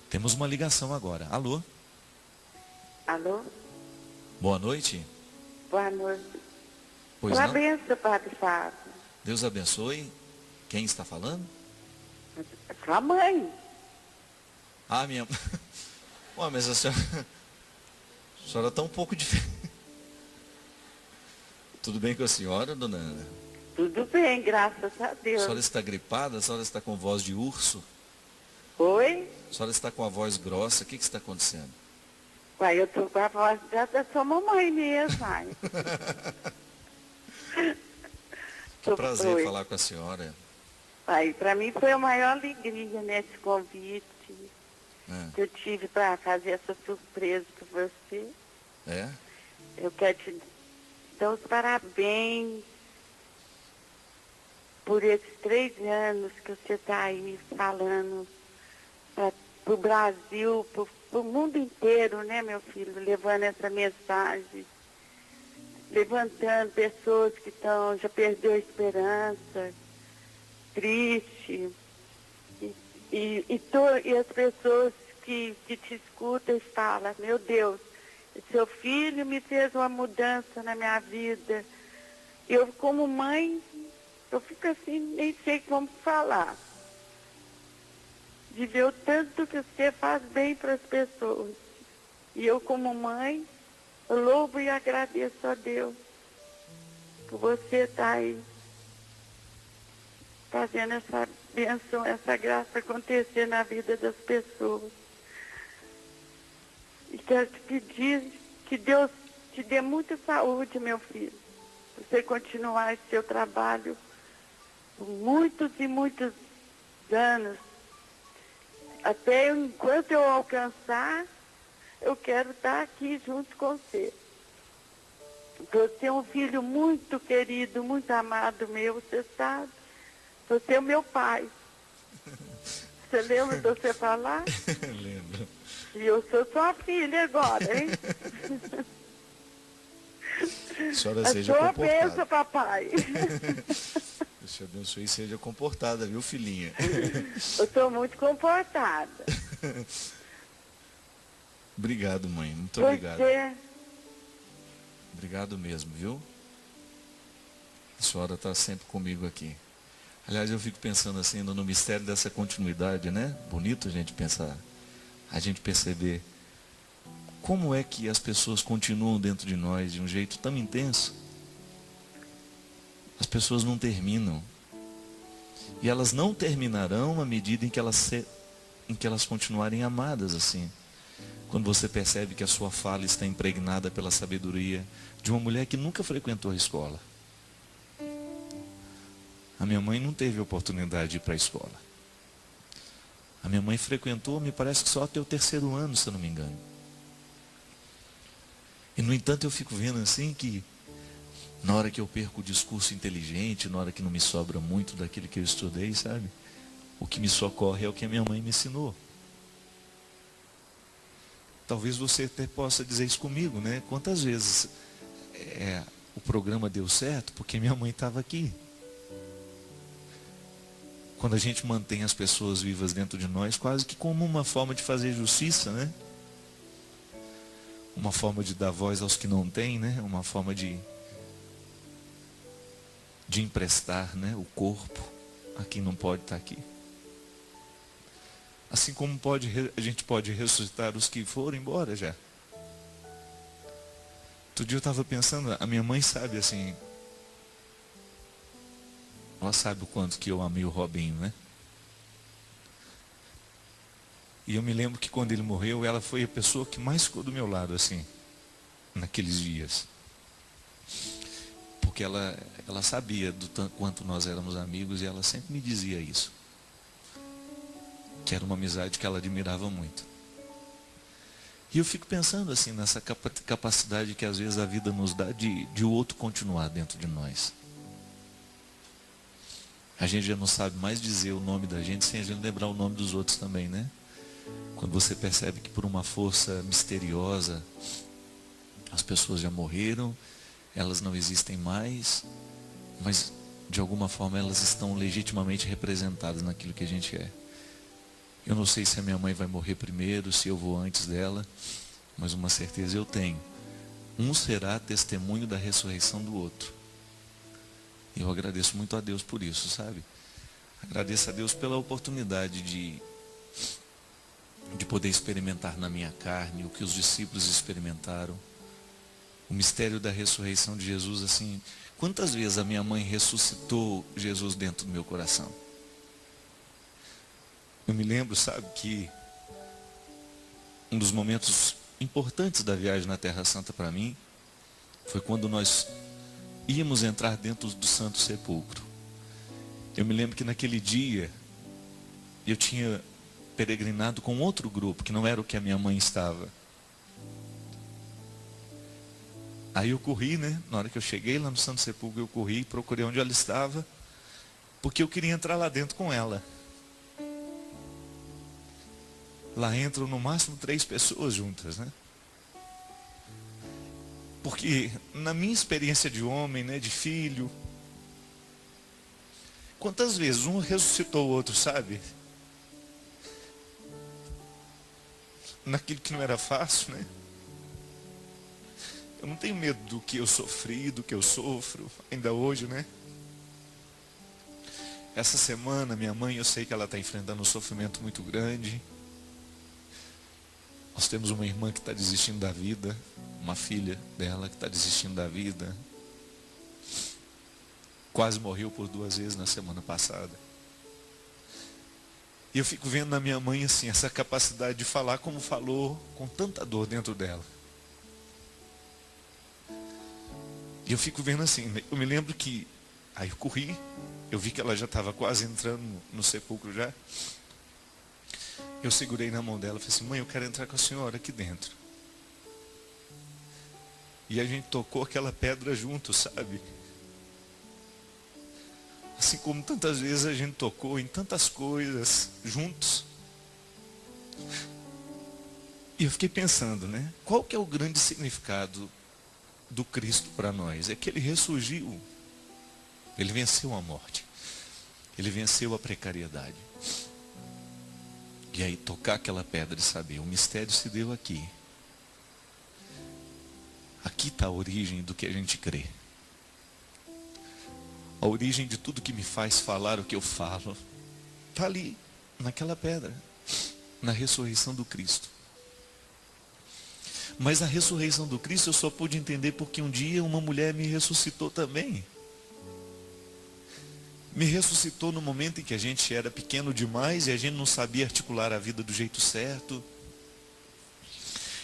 Temos uma ligação agora. Alô? Alô? Boa noite. Boa noite. Pois Uma não? benção, Padre Fábio. Deus abençoe. Quem está falando? É sua mãe. Ah, minha... Ué, mas a senhora está um pouco diferente. Tudo bem com a senhora, dona Ana? Tudo bem, graças a A Deus. senhora está gripada? A senhora está com voz de urso? Oi? A senhora está com a voz grossa? O que está acontecendo? Uai, eu tô com a voz da sua mamãe mesmo, ai. Que prazer Oi. falar com a senhora. Ai, pra mim foi a maior alegria nesse convite que eu tive para fazer essa surpresa para você. É? Eu quero te dar os parabéns por esses 3 anos que você está aí falando para o Brasil, para o mundo inteiro, né, meu filho? Levando essa mensagem, levantando pessoas que já perdeu a esperança, triste, e as pessoas que te escutam e falam, meu Deus, seu filho me fez uma mudança na minha vida. Eu, como mãe, eu fico assim, nem sei como falar. De ver o tanto que você faz bem para as pessoas. E eu, como mãe, eu louvo e agradeço a Deus por você estar aí fazendo essa bênção, essa graça acontecer na vida das pessoas. E quero te pedir que Deus te dê muita saúde, meu filho, para você continuar esse seu trabalho por muitos e muitos anos. Até enquanto eu alcançar, eu quero estar aqui junto com você. Você é um filho muito querido, muito amado meu, você sabe. Você é o meu pai. Você lembra de você falar? Lembro. E eu sou sua filha agora, hein? A senhora A seja sua comportada. bênção, papai. Deus te abençoe e seja comportada, viu, filhinha? Eu sou muito comportada. Obrigado, mãe. Muito obrigado. Você, Obrigado mesmo, viu? A senhora está sempre comigo aqui. Aliás, eu fico pensando assim no mistério dessa continuidade, né? Bonito a gente pensar, a gente perceber como é que as pessoas continuam dentro de nós de um jeito tão intenso. As pessoas não terminam. E elas não terminarão à medida em que elas continuarem amadas assim. Quando você percebe que a sua fala está impregnada pela sabedoria de uma mulher que nunca frequentou a escola. A minha mãe não teve oportunidade de ir para a escola. A minha mãe frequentou, me parece que só até o 3º ano, se eu não me engano. E no entanto eu fico vendo assim que na hora que eu perco o discurso inteligente, na hora que não me sobra muito daquilo que eu estudei, sabe? O que me socorre é o que a minha mãe me ensinou. Talvez você até possa dizer isso comigo, né? Quantas vezes o programa deu certo porque minha mãe estava aqui. Quando a gente mantém as pessoas vivas dentro de nós, quase que como uma forma de fazer justiça, né? Uma forma de dar voz aos que não têm, né? Uma forma de emprestar, né? O corpo a quem não pode estar aqui. Assim como a gente pode ressuscitar os que foram embora já. Outro dia eu estava pensando, a minha mãe sabe assim, ela sabe o quanto que eu amei o Robinho, né? E eu me lembro que quando ele morreu, ela foi a pessoa que mais ficou do meu lado, assim, naqueles dias. Porque ela sabia do quanto nós éramos amigos e ela sempre me dizia isso. Que era uma amizade que ela admirava muito. E eu fico pensando assim, nessa capacidade que às vezes a vida nos dá de o outro continuar dentro de nós. A gente já não sabe mais dizer o nome da gente sem a gente lembrar o nome dos outros também, né? Quando você percebe que por uma força misteriosa as pessoas já morreram, elas não existem mais, mas de alguma forma elas estão legitimamente representadas naquilo que a gente é. Eu não sei se a minha mãe vai morrer primeiro, se eu vou antes dela, mas uma certeza eu tenho. Um será testemunho da ressurreição do outro. E eu agradeço muito a Deus por isso, sabe? Agradeço a Deus pela oportunidade de poder experimentar na minha carne o que os discípulos experimentaram. O mistério da ressurreição de Jesus, assim, quantas vezes a minha mãe ressuscitou Jesus dentro do meu coração? Eu me lembro, sabe, que um dos momentos importantes da viagem na Terra Santa para mim foi quando nós íamos entrar dentro do Santo Sepulcro. Eu me lembro que naquele dia eu tinha peregrinado com outro grupo, que não era o que a minha mãe estava. Aí eu corri, né? Na hora que eu cheguei lá no Santo Sepulcro, eu corri, procurei onde ela estava, porque eu queria entrar lá dentro com ela. Lá entram no máximo 3 pessoas juntas, né? Porque na minha experiência de homem, né, de filho, quantas vezes um ressuscitou o outro, sabe? Naquilo que não era fácil, né? Eu não tenho medo do que eu sofri, do que eu sofro, ainda hoje, né? Essa semana, minha mãe, eu sei que ela está enfrentando um sofrimento muito grande. Nós temos uma irmã que está desistindo da vida, uma filha dela que está desistindo da vida. Quase morreu por 2 vezes na semana passada. E eu fico vendo na minha mãe assim, essa capacidade de falar como falou, com tanta dor dentro dela. E eu fico vendo assim, eu me lembro que, aí eu corri, eu vi que ela já estava quase entrando no sepulcro já. Eu segurei na mão dela e falei assim, mãe, eu quero entrar com a senhora aqui dentro. E a gente tocou aquela pedra junto, sabe? Assim como tantas vezes a gente tocou em tantas coisas juntos. E eu fiquei pensando, né? Qual que é o grande significado do Cristo para nós? É que Ele ressurgiu. Ele venceu a morte. Ele venceu a precariedade. E aí tocar aquela pedra e saber, o mistério se deu aqui. Aqui está a origem do que a gente crê. A origem de tudo que me faz falar o que eu falo está ali, naquela pedra, na ressurreição do Cristo. Mas a ressurreição do Cristo eu só pude entender porque um dia uma mulher me ressuscitou também. Me ressuscitou no momento em que a gente era pequeno demais e a gente não sabia articular a vida do jeito certo.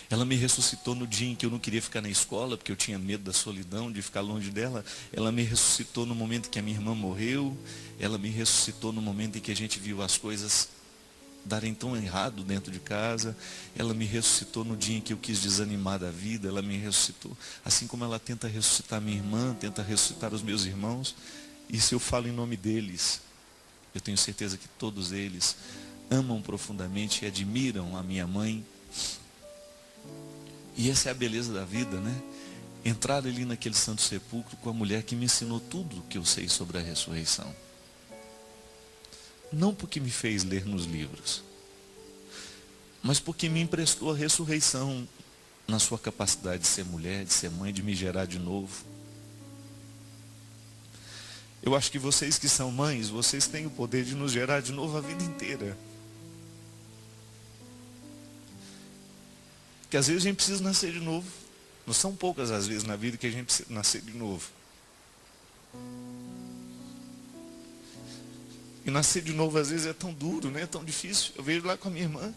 Ela me ressuscitou no dia em que eu não queria ficar na escola, porque eu tinha medo da solidão, de ficar longe dela. Ela me ressuscitou no momento em que a minha irmã morreu. Ela me ressuscitou no momento em que a gente viu as coisas darem tão errado dentro de casa. Ela me ressuscitou no dia em que eu quis desanimar da vida. Ela me ressuscitou, assim como ela tenta ressuscitar minha irmã, tenta ressuscitar os meus irmãos. E se eu falo em nome deles, eu tenho certeza que todos eles amam profundamente e admiram a minha mãe. E essa é a beleza da vida, né? Entrar ali naquele santo sepulcro com a mulher que me ensinou tudo o que eu sei sobre a ressurreição. Não porque me fez ler nos livros, mas porque me emprestou a ressurreição na sua capacidade de ser mulher, de ser mãe, de me gerar de novo. Eu acho que vocês que são mães, vocês têm o poder de nos gerar de novo a vida inteira. Porque às vezes a gente precisa nascer de novo. Não são poucas as vezes na vida que a gente precisa nascer de novo. E nascer de novo às vezes é tão duro, né? É tão difícil. Eu vejo lá com a minha irmã.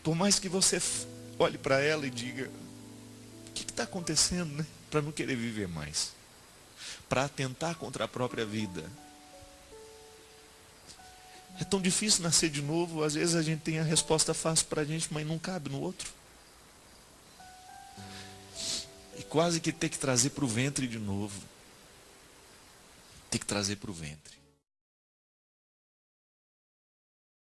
Por mais que você olhe para ela e diga, o que está acontecendo, né? Para não querer viver mais. Para atentar contra a própria vida. É tão difícil nascer de novo. Às vezes a gente tem a resposta fácil para a gente, mas não cabe no outro. E quase que ter que trazer para o ventre de novo. Ter que trazer para o ventre.